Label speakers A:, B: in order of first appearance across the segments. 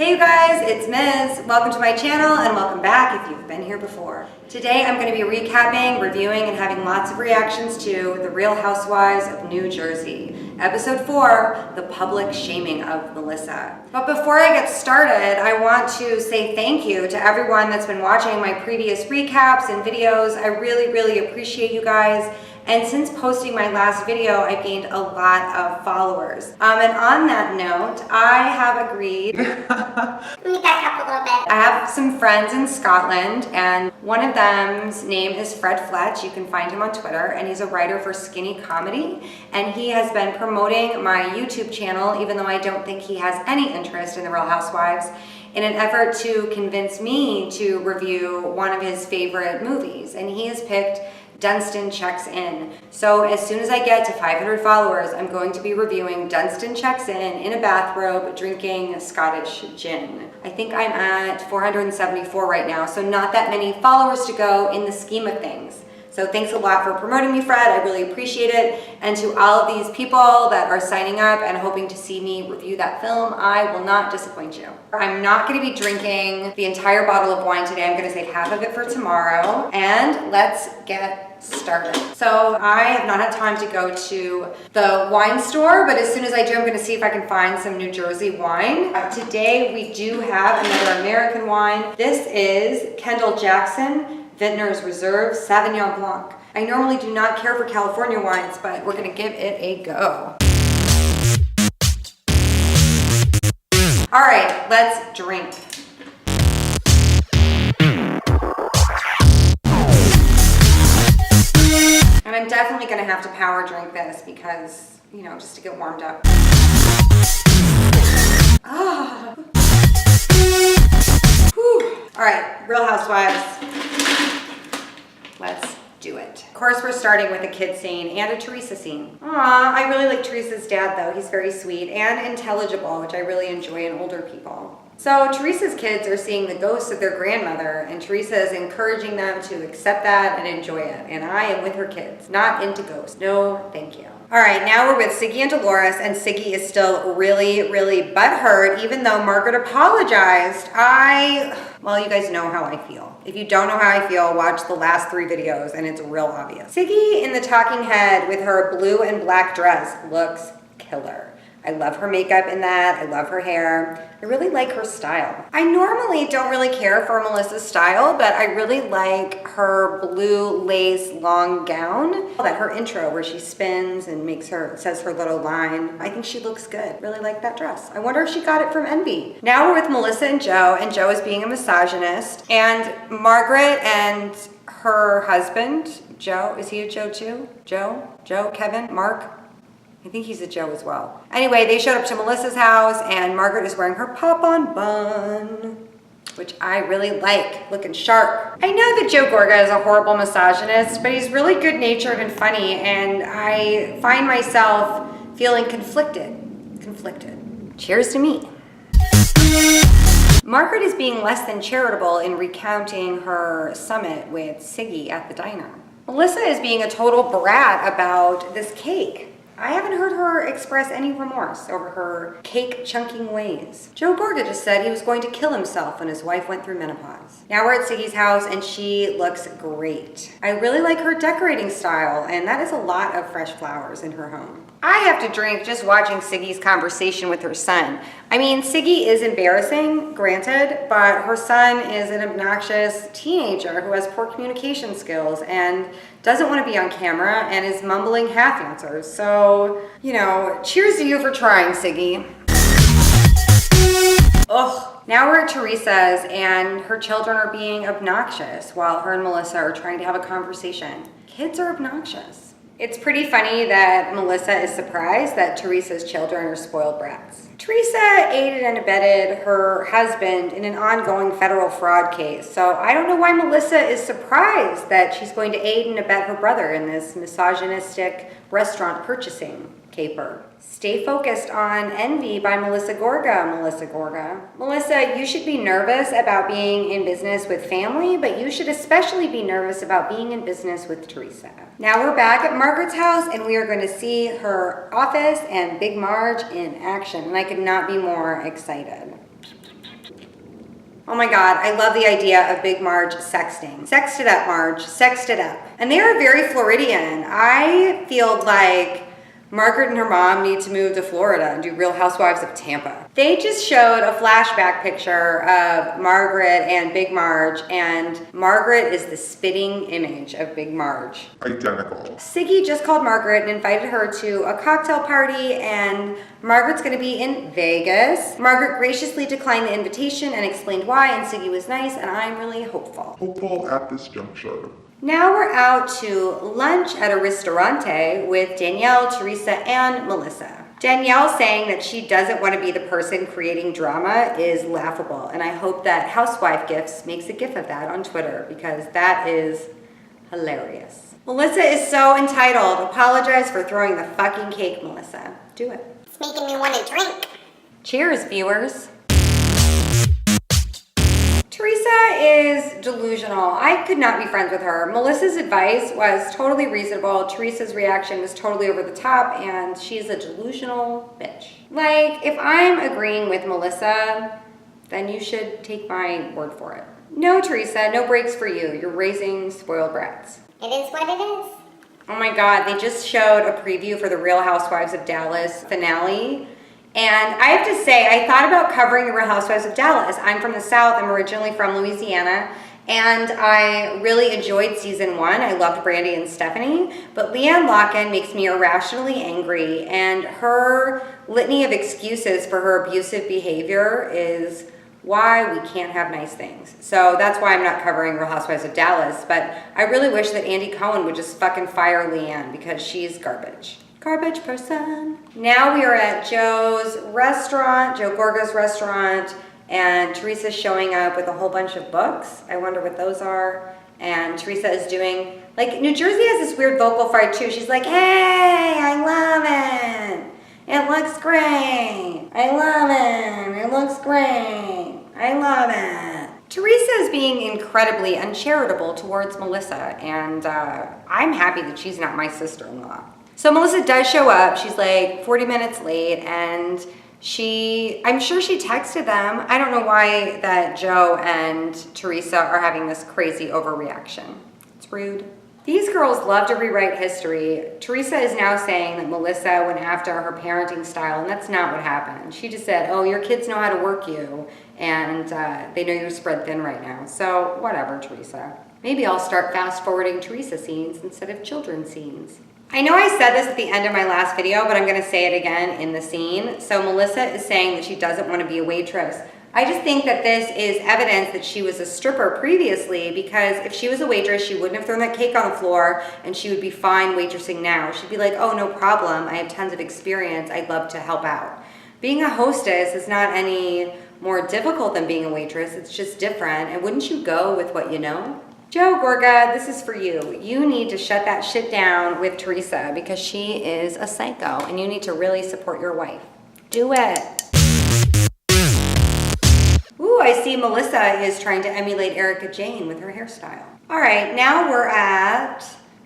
A: Hey you guys, it's Miz. Welcome to my channel and welcome back if you've been here before. Today I'm going to be recapping, reviewing, and having lots of reactions to The Real Housewives of New Jersey. Episode 4, The Public Shaming of Melissa. But before I get started, I want to say thank you to everyone that's been watching my previous recaps and videos. I really appreciate you guys. And since posting my last video, I've gained a lot of followers. And on that note, I have agreed.
B: Let me back up a little bit.
A: I have some friends in Scotland, and one of them's name is Fred Fletch. You can find him on Twitter, and he's a writer for Skinny Comedy. And he has been promoting my YouTube channel, even though I don't think he has any interest in The Real Housewives, in an effort to convince me to review one of his favorite movies. And he has picked Dunstan Checks In. So as soon as I get to 500 followers, I'm going to be reviewing Dunstan Checks In a bathrobe, drinking Scottish gin. I think I'm at 474 right now, so not that many followers to go in the scheme of things. So thanks a lot for promoting me, Fred. I really appreciate it. And to all of these people that are signing up and hoping to see me review that film, I will not disappoint you. I'm not going to be drinking the entire bottle of wine today. I'm going to save half of it for tomorrow. And let's get started. So I have not had time to go to the wine store, but as soon as I do, I'm going to see if I can find some New Jersey wine. Today we do have another American wine. This is Kendall Jackson Vintner's Reserve Sauvignon Blanc. I normally do not care for California wines, but we're gonna give it a go. All right, let's drink. And I'm definitely gonna have to power drink this because, you know, just to get warmed up. Ah. Whew. All right, Real Housewives. Let's do it. Of course, we're starting with a kid scene and a Teresa scene. Aw, I really like Teresa's dad though. He's very sweet and intelligible, which I really enjoy in older people. So Teresa's kids are seeing the ghosts of their grandmother, and Teresa is encouraging them to accept that and enjoy it. And I am with her kids, not into ghosts. No, thank you. All right, now we're with Siggy and Dolores, and Siggy is still really butthurt, even though Margaret apologized. Well, you guys know how I feel. If you don't know how I feel, watch the last 3 videos, and it's real obvious. Siggy in the talking head with her blue and black dress looks killer. I love her makeup in that. I love her hair. I really like her style. I normally don't really care for Melissa's style, but I really like her blue lace long gown. That her intro where she spins and says her little line. I think she looks good. Really like that dress. I wonder if she got it from Envy. Now we're with Melissa and Joe is being a misogynist. And Margaret and her husband, Joe, is he a Joe too? Joe, Kevin, Mark? I think he's a Joe as well. Anyway, they showed up to Melissa's house and Margaret is wearing her pop-on bun, which I really like, looking sharp. I know that Joe Gorga is a horrible misogynist, but he's really good-natured and funny, and I find myself feeling conflicted. Cheers to me. Margaret is being less than charitable in recounting her summit with Siggy at the diner. Melissa is being a total brat about this cake. I haven't heard her express any remorse over her cake chunking ways. Joe Gorga just said he was going to kill himself when his wife went through menopause. Now we're at Siggy's house and she looks great. I really like her decorating style, and that is a lot of fresh flowers in her home. I have to drink just watching Siggy's conversation with her son. I mean, Siggy is embarrassing, granted, but her son is an obnoxious teenager who has poor communication skills and doesn't want to be on camera and is mumbling half answers. So, you know, cheers to you for trying, Siggy. Ugh. Now we're at Teresa's and her children are being obnoxious while her and Melissa are trying to have a conversation. Kids are obnoxious. It's pretty funny that Melissa is surprised that Teresa's children are spoiled brats. Teresa aided and abetted her husband in an ongoing federal fraud case, so I don't know why Melissa is surprised that she's going to aid and abet her brother in this misogynistic restaurant purchasing caper. Stay focused on Envy by Melissa Gorga. Melissa, you should be nervous about being in business with family, but you should especially be nervous about being in business with Teresa. Now we're back at Margaret's house and we are going to see her office and Big Marge in action, and I could not be more excited. Oh my God, I love the idea of Big Marge sexting. Sext it up, Marge, sext it up. And they are very Floridian. I feel like Margaret and her mom need to move to Florida and do Real Housewives of Tampa. They just showed a flashback picture of Margaret and Big Marge, and Margaret is the spitting image of Big Marge.
C: Identical.
A: Siggy just called Margaret and invited her to a cocktail party, and Margaret's gonna be in Vegas. Margaret graciously declined the invitation and explained why, and Siggy was nice, and I'm really hopeful.
C: Hopeful at this juncture.
A: Now we're out to lunch at a ristorante with Danielle, Teresa, and Melissa. Danielle saying that she doesn't want to be the person creating drama is laughable, and I hope that Housewife Gifts makes a gif of that on Twitter because that is hilarious. Melissa is so entitled. Apologize for throwing the fucking cake, Melissa. Do it.
B: It's making me want to drink.
A: Cheers, viewers. Teresa is delusional. I could not be friends with her. Melissa's advice was totally reasonable. Teresa's reaction was totally over the top, and she's a delusional bitch. Like, if I'm agreeing with Melissa, then you should take my word for it. No, Teresa, no breaks for you. You're raising spoiled brats.
B: It is what it is.
A: Oh my God, they just showed a preview for the Real Housewives of Dallas finale. And I have to say, I thought about covering the Real Housewives of Dallas. I'm from the South. I'm originally from Louisiana. And I really enjoyed season 1. I loved Brandy and Stephanie. But Leanne Locken makes me irrationally angry. And her litany of excuses for her abusive behavior is why we can't have nice things. So that's why I'm not covering Real Housewives of Dallas. But I really wish that Andy Cohen would just fucking fire Leanne because she's garbage. Garbage person. Now we are at Joe's restaurant, Joe Gorga's restaurant, and Teresa's showing up with a whole bunch of books. I wonder what those are. And Teresa is doing, like, New Jersey has this weird vocal fry too. She's like, hey, I love it. It looks great. I love it. It looks great. I love it. Teresa is being incredibly uncharitable towards Melissa, and I'm happy that she's not my sister-in-law. So Melissa does show up. She's like 40 minutes late, and I'm sure she texted them. I don't know why that Joe and Teresa are having this crazy overreaction. It's rude. These girls love to rewrite history. Teresa is now saying that Melissa went after her parenting style, and that's not what happened. She just said, oh, your kids know how to work you, and they know you're spread thin right now. So whatever, Teresa. Maybe I'll start fast forwarding Teresa scenes instead of children's scenes. I know I said this at the end of my last video, but I'm gonna say it again in the scene. So Melissa is saying that she doesn't want to be a waitress. I just think that this is evidence that she was a stripper previously, because if she was a waitress, she wouldn't have thrown that cake on the floor and she would be fine waitressing now. She'd be like, oh, no problem. I have tons of experience. I'd love to help out. Being a hostess is not any more difficult than being a waitress. It's just different. And wouldn't you go with what you know? Joe Gorga, this is for you. You need to shut that shit down with Teresa because she is a psycho and you need to really support your wife. Do it. Ooh, I see Melissa is trying to emulate Erica Jane with her hairstyle. All right, now we're at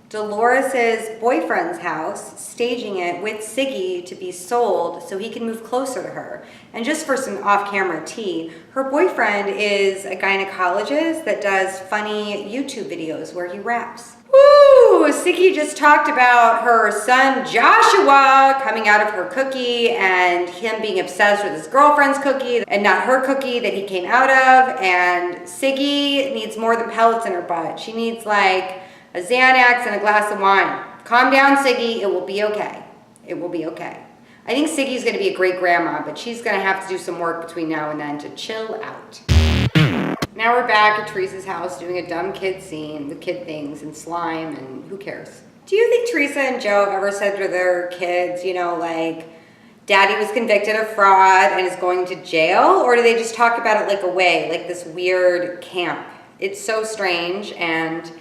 A: Dolores's boyfriend's house, staging it with Siggy to be sold so he can move closer to her. And just for some off-camera tea, her boyfriend is a gynecologist that does funny YouTube videos where he raps. Woo! Siggy just talked about her son Joshua coming out of her cookie and him being obsessed with his girlfriend's cookie and not her cookie that he came out of. And Siggy needs more than pellets in her butt. She needs like a Xanax and a glass of wine. Calm down, Siggy. It will be okay. It will be okay. I think Siggy's going to be a great grandma, but she's going to have to do some work between now and then to chill out. Now we're back at Teresa's house doing a dumb kid scene with kid things and slime and who cares? Do you think Teresa and Joe have ever said to their kids, you know, like, Daddy was convicted of fraud and is going to jail? Or do they just talk about it like away, like this weird camp? It's so strange, and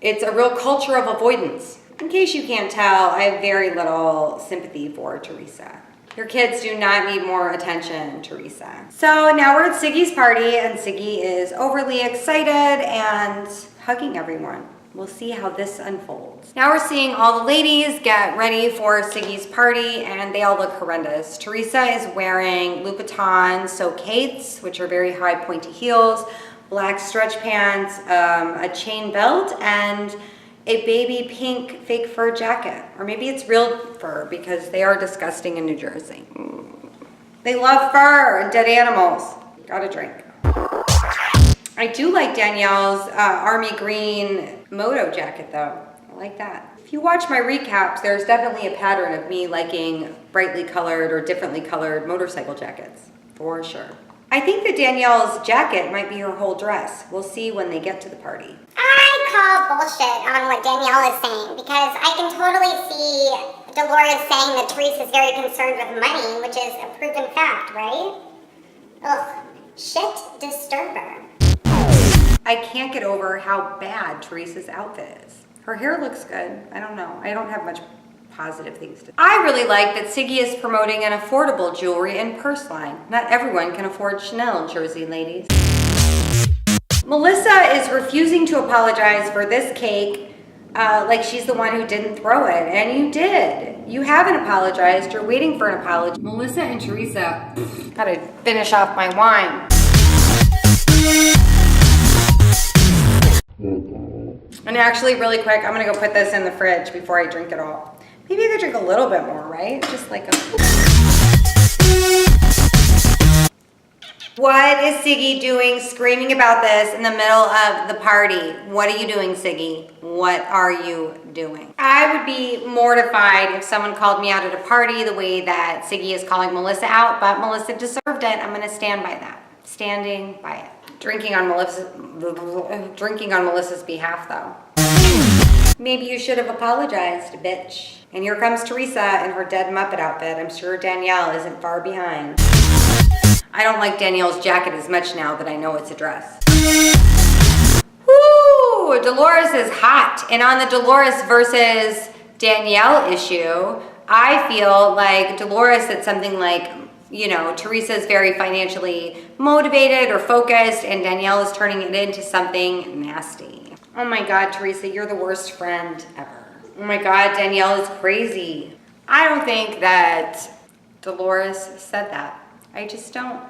A: it's a real culture of avoidance. In case you can't tell, I have very little sympathy for Teresa. Your kids do not need more attention, Teresa. So now we're at Siggy's party, and Siggy is overly excited and hugging everyone. We'll see how this unfolds. Now we're seeing all the ladies get ready for Siggy's party, and they all look horrendous. Teresa is wearing Louboutin Kates, which are very high pointy heels, black stretch pants, a chain belt, and a baby pink fake fur jacket. Or maybe it's real fur because they are disgusting in New Jersey. They love fur and dead animals. Got a drink. I do like Danielle's army green moto jacket though. I like that. If you watch my recaps, there's definitely a pattern of me liking brightly colored or differently colored motorcycle jackets, for sure. I think that Danielle's jacket might be her whole dress. We'll see when they get to the party.
B: I call bullshit on what Danielle is saying because I can totally see Dolores saying that Teresa's very concerned with money, which is a proven fact, right? Ugh, shit disturber.
A: I can't get over how bad Teresa's outfit is. Her hair looks good. I don't know. I don't have much positive things to say. I really like that Siggy is promoting an affordable jewelry and purse line. Not everyone can afford Chanel, Jersey ladies. Melissa is refusing to apologize for this cake like she's the one who didn't throw it. And you did. You haven't apologized. You're waiting for an apology. Melissa and Teresa, gotta finish off my wine. And actually, really quick, I'm gonna go put this in the fridge before I drink it all. Maybe I could drink a little bit more, right? Just like a... What is Siggy doing screaming about this in the middle of the party? What are you doing, Siggy? What are you doing? I would be mortified if someone called me out at a party the way that Siggy is calling Melissa out, but Melissa deserved it. I'm gonna stand by that. Standing by it. Drinking on Melissa's behalf, though. Maybe you should have apologized, bitch. And here comes Teresa in her dead Muppet outfit. I'm sure Danielle isn't far behind. I don't like Danielle's jacket as much now that I know it's a dress. Woo! Dolores is hot. And on the Dolores versus Danielle issue, I feel like Dolores said something like, you know, Teresa's very financially motivated or focused, and Danielle is turning it into something nasty. Oh my God, Teresa, you're the worst friend ever. Oh my God, Danielle is crazy. I don't think that Dolores said that. I just don't.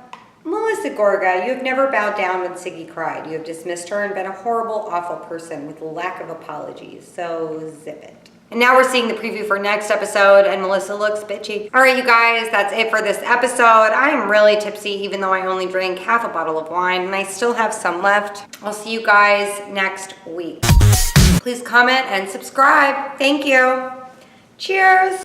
A: Melissa Gorga, you have never bowed down when Siggy cried. You have dismissed her and been a horrible, awful person with lack of apologies. So zip it. And now we're seeing the preview for next episode, and Melissa looks bitchy. All right, you guys, that's it for this episode. I am really tipsy, even though I only drank half a bottle of wine, and I still have some left. I'll see you guys next week. Please comment and subscribe. Thank you. Cheers.